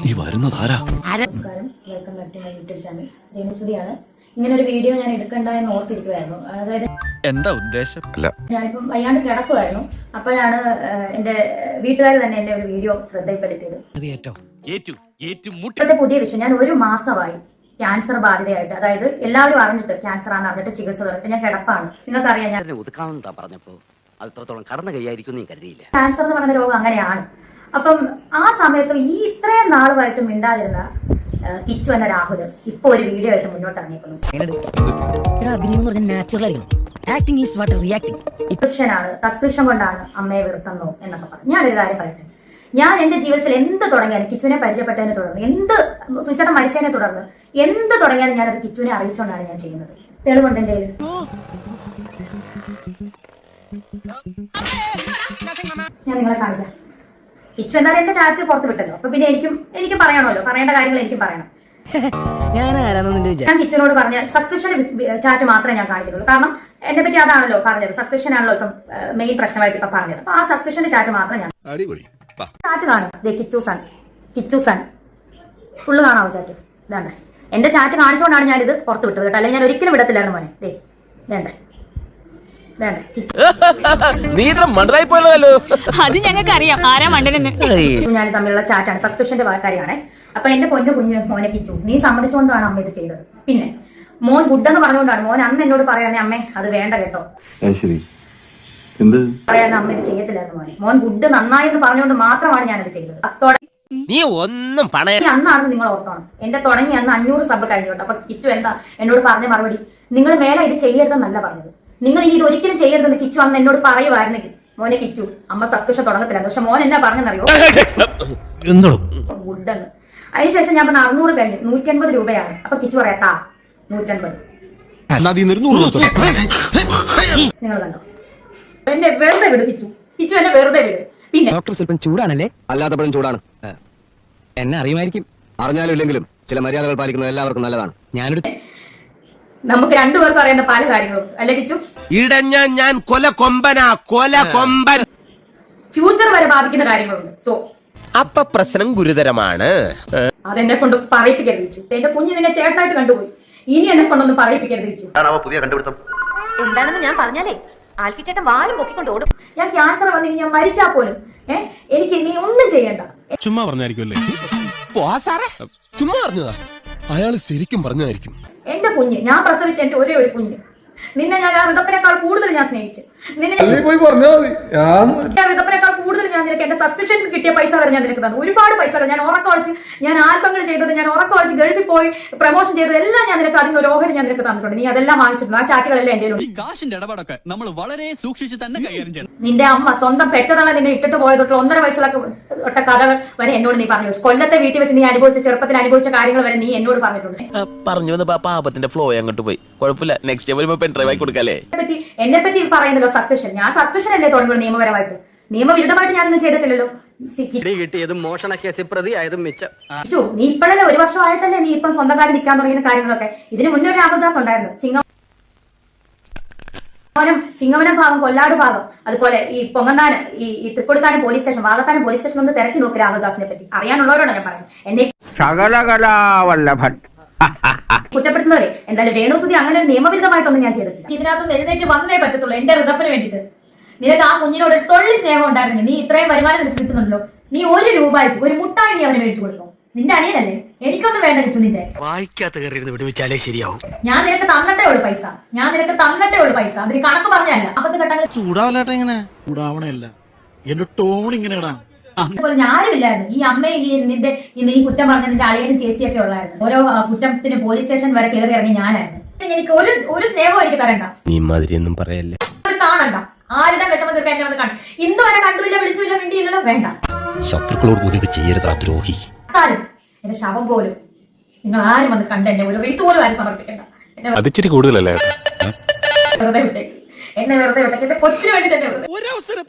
ഈ വരുന്നത് ആരാ? നമസ്കാരം, welcome back to my YouTube channel. രേണുസുതിയാണ്. ഇങ്ങനെ ഒരു വീഡിയോ ഞാൻ എടുക്കണ്ട എന്ന് ഓർത്തിരിക്കുമായിരുന്നു. അതായത് എന്താ ഉദ്ദേശം? ഞാനിപ്പം വയ്യാണ്ട് കിടക്കുമായിരുന്നു. അപ്പോഴാണ് എന്റെ വീട്ടുകാർ തന്നെ എന്റെ ഒരു വീഡിയോ ശ്രദ്ധയിൽപ്പെടുത്തിയത്. ഇപ്പോഴത്തെ പുതിയ വിഷയം, ഞാൻ 1 മാസമായി ക്യാൻസർ ബാധിതയായിട്ട്, അതായത് എല്ലാവരും അറിഞ്ഞിട്ട് ക്യാൻസർ ആണെന്ന് അറിഞ്ഞിട്ട് ചികിത്സ തുടങ്ങിട്ട് ഞാൻ കിടപ്പാണ്. നിങ്ങൾക്കറിയാം, ഞാൻ പറഞ്ഞപ്പോ അത്രത്തോളം കടന്നു കൈയായിരിക്കും നീ കരുതിയില്ല. ക്യാൻസർ എന്ന് പറയുന്ന രോഗം അങ്ങനെയാണ്. അപ്പം ആ സമയത്ത് ഈ ഇത്രയും നാളുമായിട്ട് മിണ്ടാതിരുന്ന കിച്ചു എന്ന രാഹുൽ ഇപ്പൊ ഒരു വീഡിയോ ആയിട്ട് മുന്നോട്ട് ഇറങ്ങിയിരിക്കുന്നു. സസ്പെൻഷൻ കൊണ്ടാണ് അമ്മയെ വെറുത്തുന്നു എന്നൊക്കെ പറഞ്ഞു. ഞാനൊരു കാര്യം പറയട്ടെ, ഞാൻ എന്റെ ജീവിതത്തിൽ എന്ത് തുടങ്ങിയാലും കിച്ചുവിനെ പരിചയപ്പെട്ടതിനെ തുടർന്ന്, എന്ത് സുചേട്ടൻ മരിച്ചതിനെ തുടർന്ന് എന്ത് തുടങ്ങിയാലും ഞാനത് കിച്ചുവിനെ അറിയിച്ചുകൊണ്ടാണ് ഞാൻ ചെയ്യുന്നത്. തെളിവുണ്ട് എന്റെ കയ്യിൽ. ഞാൻ നിങ്ങളെ കാണിക്കാം. കിച്ചു എന്തായാലും എന്റെ ചാറ്റ് പുറത്ത് വിട്ടല്ലോ, അപ്പൊ പിന്നെ എനിക്ക് പറയണമല്ലോ, പറയേണ്ട കാര്യങ്ങൾ എനിക്ക് പറയണം. ഞാൻ കിച്ചുവിനോട് പറഞ്ഞ സബ്സ്ക്രിപ്ഷൻ ചാറ്റ് മാത്രമേ ഞാൻ കാണിക്കുന്നുള്ളൂ. കാരണം എന്നെ പറ്റി അതാണല്ലോ പറഞ്ഞത്, സബ്സ്ക്രിപ്ഷൻ ആണല്ലോ ഇപ്പം മെയിൻ പ്രശ്നമായിട്ട് ഇപ്പൊ പറഞ്ഞത്. അപ്പൊ ആ സബ്സ്ക്രിപ്ഷന്റെ ചാറ്റ് മാത്രം ഞാൻ ചാറ്റ് കാണും. കിച്ചു സൺ ഫുള്ള് കാണാവോ ചാറ്റ്? ഇതാണ്ട് എന്റെ ചാറ്റ് കാണിച്ചുകൊണ്ടാണ് ഞാനിത് പുറത്ത് വിട്ടത് കേട്ടോ, അല്ലെങ്കിൽ ഞാൻ ഒരിക്കലും വിടത്തില്ലായിരുന്നു മോനെ. വേണ്ടേ അത് ഞങ്ങൾക്ക് അറിയാം ആരാ മണ്ടനെന്ന്. ഞാൻ തമ്മിലുള്ള ചാറ്റാണ്, സബ്സ്ക്രിപ്ഷന്റെ കാര്യമാണ്. അപ്പൊ എന്റെ പൊന്നു കുഞ്ഞു മോനെ കിച്ചു, നീ സമ്മതിച്ചുകൊണ്ടാണ് അമ്മ ഇത് ചെയ്തത്. പിന്നെ മോൻ ഗുഡ് എന്ന് പറഞ്ഞുകൊണ്ടാണ് മോൻ അന്ന് എന്നോട് പറയാനേ അമ്മേ അത് വേണ്ട കേട്ടോ, പറയാൻ അമ്മ ഇത് ചെയ്യത്തില്ലായിരുന്നു മോനെ. മോൻ ഗുഡ് നന്നായി എന്ന് പറഞ്ഞുകൊണ്ട് മാത്രമാണ് ഞാനത് ചെയ്തത്. അന്നാണെന്ന് നിങ്ങൾ ഓർത്തോണം. എന്റെ തുടങ്ങി അന്ന് 500 സബ് കഴിഞ്ഞോട്ടോ. അപ്പൊ കിച്ചു എന്താ എന്നോട് പറഞ്ഞ മറുപടി, നിങ്ങൾ മേലെ ഇത് ചെയ്യരുതെന്നല്ല പറഞ്ഞത്, നിങ്ങൾ ഇനി ഇത് ഒരിക്കലും ചെയ്യരുതെന്ന് കിച്ചു അന്ന് എന്നോട് പറയുമായിരുന്നെങ്കിൽ മോനെ കിച്ചു അമ്മ സസ്പെൻഷൻ തുടങ്ങത്തില്ലായിരുന്നു. പക്ഷെ മോൻ എന്നാ പറഞ്ഞെന്നറിയോ, ഗുഡെന്ന്. അതിനുശേഷം ഞാൻ പറഞ്ഞ 600 കഴിഞ്ഞു, 150 രൂപയാണ്. അപ്പൊ കിച്ചു പറയാ 150. നിങ്ങൾ കണ്ടോ, എന്നെ വെറുതെ വിട് കിച്ചു എന്നെ വെറുതെ വിട്. പിന്നെ ഡോക്ടർ സ്വല്പം ചൂടാണല്ലേ? അല്ലാത്തപ്പോഴും ചൂടാണ്. എന്നെ അറിയുമായിരിക്കും. അറിഞ്ഞാലും ഇല്ലെങ്കിലും ചില മര്യാദകൾ പാലിക്കുന്നത് എല്ലാവർക്കും നല്ലതാണ്. ഞാനൊരു നമുക്ക് രണ്ടുപേർക്കും അറിയുന്ന പല കാര്യങ്ങളും അല്ലെ കിച്ചു? ഞാൻ കൊമ്പൻ ഫ്യൂച്ചർ വരെ ബാധിക്കുന്ന കാര്യങ്ങളുണ്ട്. സോ അപ്പൊ പ്രശ്നം ഗുരുതരമാണ്. അതെന്നെ കൊണ്ട് പറയിപ്പിക്കരുത് കിച്ചു. എന്റെ കുഞ്ഞ് നിന്നെ ചേട്ടായിട്ട് കണ്ടുപോയി, ഇനി എന്നെ കൊണ്ടൊന്നും പറയിപ്പിക്കരുത് കിച്ചു. പുതിയ കണ്ടുപിടുത്തം എന്താണെന്ന് ഞാൻ പറഞ്ഞാലേ ആൽഫി ചേട്ടൻ വാലും പൊക്കിക്കൊണ്ട് ഓടും. ഞാൻ ക്യാൻസർ വന്നിട്ട് ഞാൻ മരിച്ചാ പോലും എനിക്ക് നീ ഒന്നും ചെയ്യണ്ട. ചുമ്മാ പറഞ്ഞായിരിക്കുമല്ലേ? ചുമ്മാ പറഞ്ഞതാ, അയാള് ശരിക്കും പറഞ്ഞതായിരിക്കും. എന്റെ കുഞ്ഞ്, ഞാൻ പ്രസവിച്ച എന്റെ ഒരേ ഒരു കുഞ്ഞ്, നിന്നെ ഞാൻ ഋതപ്പനേക്കാൾ കൂടുതൽ ഞാൻ സ്നേഹിച്ചു. നിന്നെ ഋതപ്പനേക്കാൾ കൂടുതൽ ഞാൻ നിനക്ക് എന്റെ സബ്സ്ക്രിപ്ഷൻ കിട്ടിയ പൈസ വരെ ഞാൻ നിനക്ക് തന്നു. ഒരുപാട് പൈസ ഞാൻ ഉറക്കമളിച്ച്, ഞാൻ ആൽബങ്ങൾ ചെയ്തത്, ഞാൻ ഉറക്കമളിച്ച് ഗൾഫിൽ പോയി പ്രൊമോഷൻ ചെയ്തത് എല്ലാം ഞാൻ നിനക്ക് അതിന് ഒരു ഓഹരി ഞാൻ നിനക്ക് തന്നിട്ടുണ്ട്. നീ അതെല്ലാം വാങ്ങിച്ചിട്ടുണ്ട്. ആ ചാറ്റുകളെല്ലാം എന്റെ കാശിന്റെ ഇടപാടൊക്കെ നമ്മൾ വളരെ സൂക്ഷിച്ച് തന്നെ കൈകാര്യം ചെയ്യണം. നിന്റെ അമ്മ സ്വന്തം പെറ്റതള്ള നിന്നെ ഇട്ടിട്ട് പോയതൊട്ടുള്ള 1.5 വയസ്സിലൊക്കെ കഥകൾ വരെ എന്നോട് നീ പറഞ്ഞു. കൊല്ലത്തെ വീട്ടിൽ വെച്ച് നീ അനുഭവിച്ച, ചെറുപ്പത്തിൽ അനുഭവിച്ച കാര്യങ്ങൾ വരെ നീ എന്നോട് പറഞ്ഞിട്ടുണ്ട്. പറഞ്ഞു വന്ന പാപത്തിന്റെ ഫ്ലോ അങ്ങോട്ട് പോയി. കുഴപ്പമില്ല, നെക്സ്റ്റ് വരുമ്പോ പെൻഡ്രൈവ് ആയി കൊടുക്കാല്ലേ. എന്നെ പറ്റി പറയുന്നല്ലോ സബ്സ്ക്രിപ്ഷൻ, ഞാൻ സബ്സ്ക്രിപ്ഷൻ അല്ലേ തുടങ്ങുള്ളൂ നിയമപരമായിട്ട്. നിയമവിരുദ്ധമായിട്ട് ഞാനൊന്നും ചെയ്തിട്ടില്ലല്ലോ. കിട്ടിയതും മോഷണ കേസിൽ പ്രതിയായതും മിച്ചം. നീ ഇപ്പോഴല്ലേ 1 വർഷമായിട്ടല്ലേ നീ ഇപ്പം സ്വന്തം കാര്യം നിൽക്കാൻ തുടങ്ങിയ കാര്യങ്ങളൊക്കെ. ഇതിന് മുന്നേ ഒരു രാഹുൽദാസ് ഉണ്ടായിരുന്നു, ചിങ്ങവനം ഭാഗം, കൊല്ലാട് ഭാഗം, അതുപോലെ ഈ പൊങ്ങന്താനം, ഈ Thrikkodithanam police station, Vakathanam police station ഒന്ന് തിരക്കി നോക്കി രാഹുൽദാസിനെ പറ്റി. അറിയാനുള്ളവരോടാണ് ഞാൻ പറയുന്നത്. എന്നെ കുറ്റപ്പെടുത്തുന്നവരെ എന്തായാലും രേണുസുതി അങ്ങനെ ഒരു നിയമവിരുദ്ധമായിട്ടൊന്നും ഞാൻ ചെയ്തിട്ടില്ല. ഇതിനകത്തൊന്നും എഴുന്നേറ്റ് വന്നേ പറ്റത്തുള്ളൂ എന്റെ ഋതപ്പിന് വേണ്ടിയിട്ട്. നിനക്ക് ആ കുഞ്ഞിനോട് ഒരു തൊള്ളി സ്നേഹം ഉണ്ടായിരുന്നു. നീ ഇത്രയും വരുമാനം നിനക്ക് കിട്ടുന്നുണ്ടല്ലോ, നീ 1 രൂപയ്ക്ക് ഒരു മുട്ടായി നീ അവനെ മേടിച്ചു കൊടുക്കും. നിന്റെ അനിയനല്ലേ, എനിക്കൊന്നും വേണ്ട കിച്ചു. നിന്റെ വായിക്കാത്ത കയറി വിടുവിച്ചാലേ ശരിയാവും. ഞാൻ നിനക്ക് തന്നിട്ടേ ഉള്ളു പൈസ, അതിന് കണക്ക് പറഞ്ഞല്ല. അപ്പത്തെ ഘട്ടങ്ങൾ ചൂടാവല്ലേട്ടാ, ഇങ്ങനെ ചൂടാവണല്ല, എന്റെ ടോൺ ഇങ്ങനെയാണ്. അതുപോലെ ഞാനും ഇല്ലായിരുന്നു. ഈ അമ്മയും നിന്റെ നീ കുറ്റം പറഞ്ഞ നിന്റെ അളിയനും ചേച്ചിയൊക്കെ ഉള്ളായിരുന്നു. ഓരോ കുറ്റത്തിന് പോലീസ് സ്റ്റേഷൻ വരെ കയറി ഇറങ്ങി ഞാനായിരുന്നു. എനിക്ക് ഒരു സ്നേഹവും എനിക്ക് തരണ്ട, നീ മാതിരിയൊന്നും പറയല്ലേ, കാണണ്ട. ആരുടെ വിഷമം തീർക്കാൻ എന്നെ വന്ന് കാണും. ഇന്ന് വരെ കണ്ടുമില്ല, വിളിച്ചില്ല, മിണ്ടിയില്ലല്ലോ, വേണ്ട. ശത്രുക്കളോട് പോലും ഇത് ചെയ്യരുതാ ദ്രോഹി. എന്റെ ശവം പോലും നിങ്ങൾ ആരും വന്ന് കണ്ട് എന്നെ ഒരു റീത്ത് പോലും ആരും സമർപ്പിക്കണ്ട. അതിച്ചിരി കൂടുതലല്ലേ? വെറുതെ വിട്ടേക്ക്, എന്നെ വെറുതെ വിട്ടേക്ക്. എന്റെ കൊച്ചിന് വേണ്ടിട്ട് എന്നെ ഒരവസരം